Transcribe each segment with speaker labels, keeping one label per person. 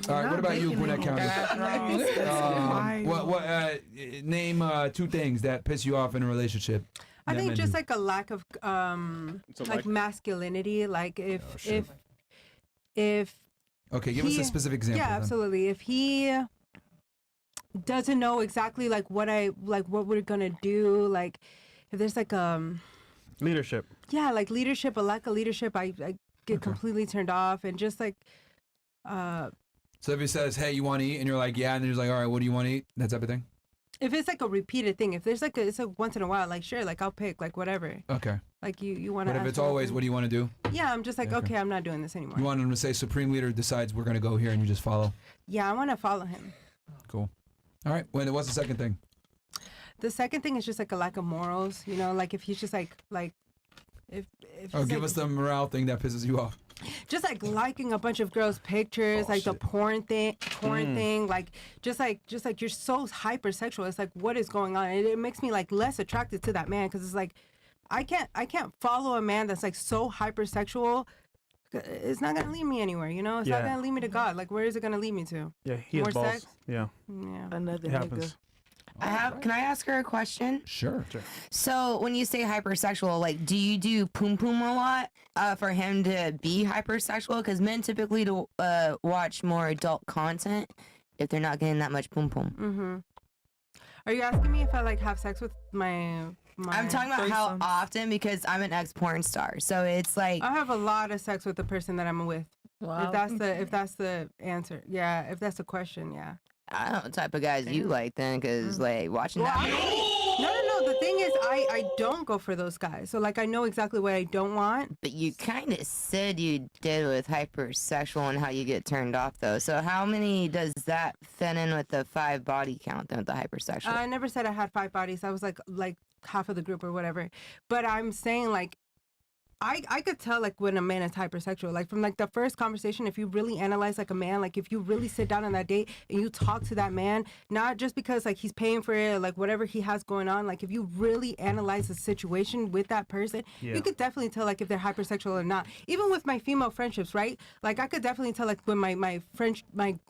Speaker 1: All right, what about you, Gwinnett County? Name 2 things that piss you off in a relationship.
Speaker 2: I think just like a lack of like masculinity. Like if
Speaker 1: okay, give us a specific example.
Speaker 2: Yeah, absolutely. If he doesn't know exactly like what we're gonna do, like if there's like
Speaker 3: leadership.
Speaker 2: Yeah, like leadership, a lack of leadership, I get completely turned off, and just like
Speaker 1: So if he says, "Hey, you want to eat?" and you're like, "Yeah," and then he's like, "All right, what do you want to eat?" That type of thing.
Speaker 2: If it's like a repeated thing, if there's like it's a once in a while, like sure, like I'll pick like whatever.
Speaker 1: Okay.
Speaker 2: Like you want to.
Speaker 1: But if it's always, what do you want to do?
Speaker 2: Yeah, I'm just like okay, I'm not doing this anymore.
Speaker 1: You want him to say, "Supreme Leader decides we're gonna go here," and you just follow.
Speaker 2: Yeah, I want to follow him.
Speaker 1: Cool. All right. What's the second thing?
Speaker 2: The second thing is just like a lack of morals. You know, like if he's just like if
Speaker 1: give us the morale thing that pisses you off.
Speaker 2: Just like liking a bunch of girls' pictures, like the porn thing, like just like you're so hypersexual. It's like what is going on? It makes me like less attracted to that man because it's like I can't follow a man that's like so hypersexual. It's not gonna lead me anywhere, you know. It's not gonna lead me to God. Like where is it gonna lead me to?
Speaker 3: Yeah, more sex. Yeah.
Speaker 4: Another
Speaker 3: happens.
Speaker 4: Can I ask her a question?
Speaker 1: Sure.
Speaker 4: So when you say hypersexual, like, do you do poom poom a lot for him to be hypersexual? Because men typically watch more adult content if they're not getting that much poom poom.
Speaker 2: Mm-hmm. Are you asking me if I like have sex with my
Speaker 4: I'm talking about how often, because I'm an ex-porn star, so it's like
Speaker 2: I have a lot of sex with the person that I'm with. Wow. If that's the answer, yeah. If that's the question, yeah.
Speaker 4: I don't know the type of guys you like then, because like watching that.
Speaker 2: No. The thing is, I don't go for those guys. So like I know exactly what I don't want.
Speaker 4: But you kind of said you did with hypersexual and how you get turned off though. So how many does that fit in with the 5 body count then with the hypersexual?
Speaker 2: I never said I had 5 bodies. I was like half of the group or whatever. But I'm saying like I could tell like when a man is hypersexual, like from like the first conversation, if you really analyze like a man, like if you really sit down on that date and you talk to that man, not just because like he's paying for it or like whatever he has going on, like if you really analyze the situation with that person, you could definitely tell like if they're hypersexual or not. Even with my female friendships, right? Like I could definitely tell like when my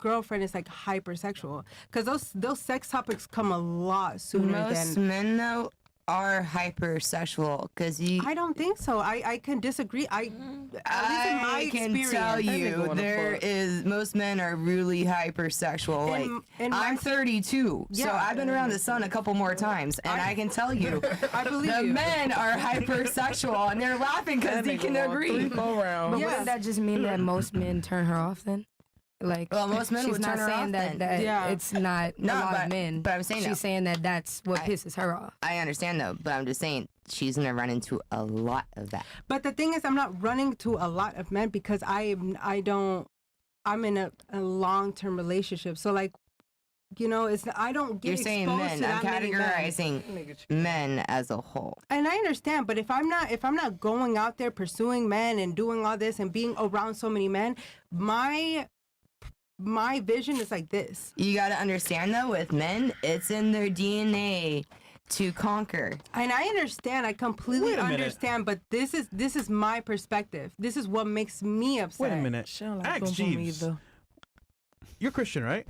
Speaker 2: girlfriend is like hypersexual, because those sex topics come a lot sooner
Speaker 4: Most men though are hypersexual, because I
Speaker 2: don't think so. I can disagree. At least in my
Speaker 4: can tell you most men are really hypersexual. I'm 32, so I've been around the sun a couple more times, and I can tell you the men are hypersexual, and they're laughing because they can agree.
Speaker 5: But wouldn't that just mean that most men turn her off then? Like,
Speaker 4: well, most men would turn her off
Speaker 5: that it's not a lot of men.
Speaker 4: But I'm saying
Speaker 5: she's saying that that's what pisses her off.
Speaker 4: I understand though, but I'm just saying she's gonna run into a lot of that.
Speaker 2: But the thing is, I'm not running to a lot of men because I'm in a long-term relationship. So like, you know, I don't get.
Speaker 4: You're saying men. I'm categorizing men as a whole.
Speaker 2: And I understand, but if I'm not going out there pursuing men and doing all this and being around so many men, my vision is like this.
Speaker 4: You got to understand though, with men, it's in their DNA to conquer.
Speaker 2: And I understand, I completely understand, but this is my perspective. This is what makes me upset.
Speaker 3: Wait a minute. Ask Jeeves. You're Christian, right?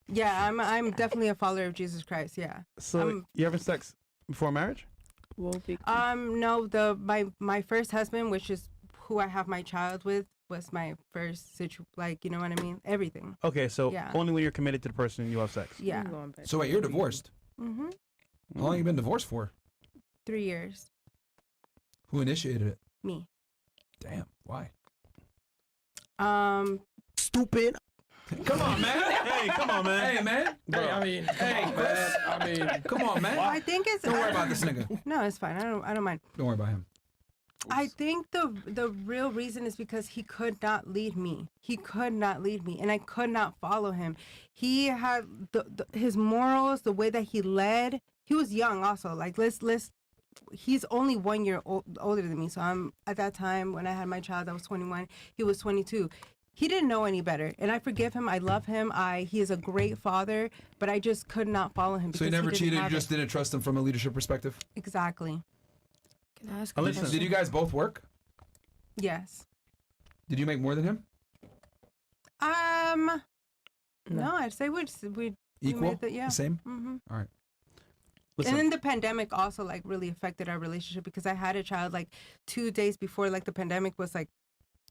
Speaker 2: Yeah, I'm definitely a follower of Jesus Christ. Yeah.
Speaker 3: So you having sex before marriage?
Speaker 2: No. My first husband, which is who I have my child with, was my first like, you know what I mean? Everything.
Speaker 3: Okay, so only when you're committed to the person you have sex.
Speaker 2: Yeah.
Speaker 1: So wait, you're divorced?
Speaker 2: Mm-hmm.
Speaker 1: How long have you been divorced for?
Speaker 2: 3 years.
Speaker 1: Who initiated it?
Speaker 2: Me.
Speaker 1: Damn. Why?
Speaker 3: Stupid.
Speaker 1: Come on, man.
Speaker 3: Hey, come on, man.
Speaker 1: Hey, man.
Speaker 6: Hey, I mean,
Speaker 1: come on, man.
Speaker 2: I think it's.
Speaker 1: Don't worry about this nigga.
Speaker 2: No, it's fine. I don't mind.
Speaker 1: Don't worry about him.
Speaker 2: I think the real reason is because he could not lead me. He could not lead me, and I could not follow him. He had his morals, the way that he led. He was young, also. Like he's only 1 year older than me. So I'm at that time when I had my child, I was 21. He was 22. He didn't know any better, and I forgive him. I love him. He is a great father, but I just could not follow him.
Speaker 1: So he never cheated. You just didn't trust him from a leadership perspective.
Speaker 2: Exactly.
Speaker 5: Can I ask
Speaker 1: did you guys both work?
Speaker 2: Yes.
Speaker 1: Did you make more than him?
Speaker 2: No, I'd say we
Speaker 1: Equal?
Speaker 2: made yeah.
Speaker 1: Same?
Speaker 2: Mm-hmm.
Speaker 1: All right.
Speaker 3: Listen.
Speaker 2: And then the pandemic also like really affected our relationship because I had a child like 2 days before like the pandemic was like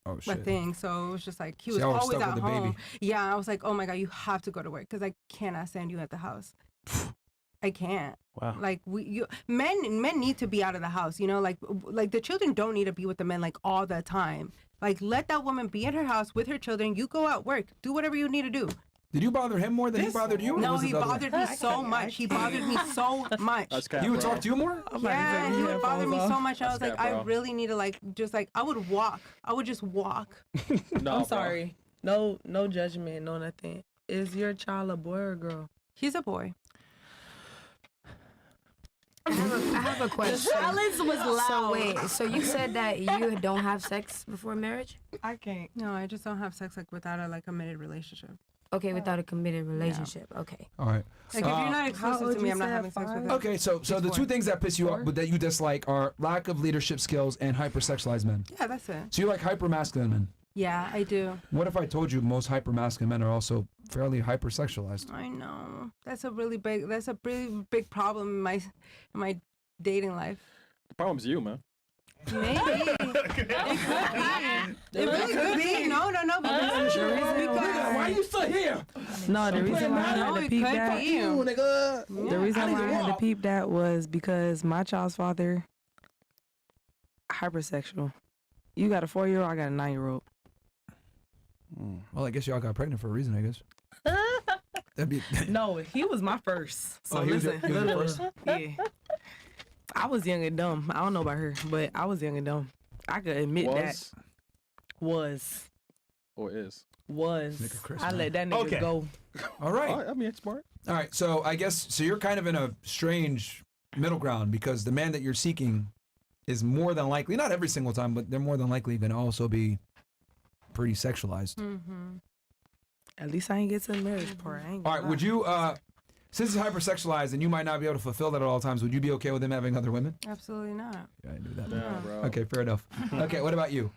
Speaker 1: Oh,
Speaker 2: a
Speaker 1: shit.
Speaker 2: thing. So it was just like he was
Speaker 1: So y'all were
Speaker 2: always
Speaker 1: stuck
Speaker 2: at
Speaker 1: with the
Speaker 2: home.
Speaker 1: baby.
Speaker 2: Yeah, I was like, oh my God, you have to go to work because I cannot stand you at the house. I can't.
Speaker 3: Wow.
Speaker 2: Like men need to be out of the house, you know, like the children don't need to be with the men like all the time. Like let that woman be in her house with her children. You go out work, do whatever you need to do.
Speaker 1: Did you bother him more than he bothered you? Or
Speaker 2: No,
Speaker 1: was it
Speaker 2: he
Speaker 1: the other way?
Speaker 2: bothered me so much. He bothered me so much.
Speaker 6: That's cap,
Speaker 1: He would
Speaker 6: bro.
Speaker 1: talk to you more?
Speaker 2: Yeah, he would bother me so much. I was
Speaker 6: That's
Speaker 2: like,
Speaker 6: cap,
Speaker 2: I
Speaker 6: bro.
Speaker 2: really need to like just like I would walk. I would just walk.
Speaker 6: No,
Speaker 3: I'm
Speaker 6: bro.
Speaker 3: sorry. No judgment, no nothing. Is your child a boy or a girl?
Speaker 2: He's a boy.
Speaker 5: I have a question.
Speaker 3: Silence was loud.
Speaker 5: So wait, so you said that you don't have sex before marriage?
Speaker 3: I can't.
Speaker 2: No, I just don't have sex like without a like committed relationship.
Speaker 5: Okay, without a committed relationship. Okay.
Speaker 1: All right.
Speaker 2: Like if you're not exclusive
Speaker 3: old
Speaker 2: to me,
Speaker 3: you
Speaker 2: I'm not
Speaker 3: said,
Speaker 2: having sex with
Speaker 3: 5?
Speaker 2: you.
Speaker 1: Okay, so the
Speaker 2: Before.
Speaker 1: two things that piss you off,
Speaker 3: Four?
Speaker 1: but that you dislike are lack of leadership skills and hypersexualized men.
Speaker 2: Yeah, that's it.
Speaker 1: So you like hypermasculine men.
Speaker 2: Yeah, I do.
Speaker 1: What if I told you most hypermasculine men are also fairly hypersexualized?
Speaker 2: I know. That's a really big problem in my dating life.
Speaker 6: The problem's you, man.
Speaker 2: Maybe. It could be. It really could be. No. Because
Speaker 3: Why
Speaker 6: are you still here?
Speaker 3: No, the reason why I
Speaker 2: No,
Speaker 3: had to
Speaker 2: it
Speaker 3: peep
Speaker 2: could
Speaker 3: that.
Speaker 2: be.
Speaker 3: The reason why I had to peep that was because my child's father, hypersexual. You got a 4-year-old, I got a 9-year-old.
Speaker 1: Well, I guess y'all got pregnant for a reason, I guess. That'd be.
Speaker 3: No, he was my first. So
Speaker 1: he was your
Speaker 3: listen,
Speaker 1: first?
Speaker 3: Yeah. I was young and dumb. I don't know about her, but I was young and dumb. I could admit that. Was.
Speaker 6: Or is?
Speaker 1: Nigga Chris,
Speaker 3: I
Speaker 1: man.
Speaker 3: let that nigga
Speaker 1: Okay.
Speaker 3: go.
Speaker 1: All right.
Speaker 6: I mean, it's smart.
Speaker 1: All right. So I guess you're kind of in a strange middle ground because the man that you're seeking is more than likely, not every single time, but they're more than likely going to also be pretty sexualized.
Speaker 2: Mm-hmm.
Speaker 3: At least I ain't get to the marriage part. I ain't
Speaker 1: All
Speaker 3: gonna
Speaker 1: right. Would
Speaker 3: lie.
Speaker 1: you, since it's hypersexualized and you might not be able to fulfill that at all times, would you be okay with him having other women?
Speaker 2: Absolutely not.
Speaker 1: Yeah, I knew that.
Speaker 6: Yeah, bro.
Speaker 1: Okay, fair enough. Okay, what about you?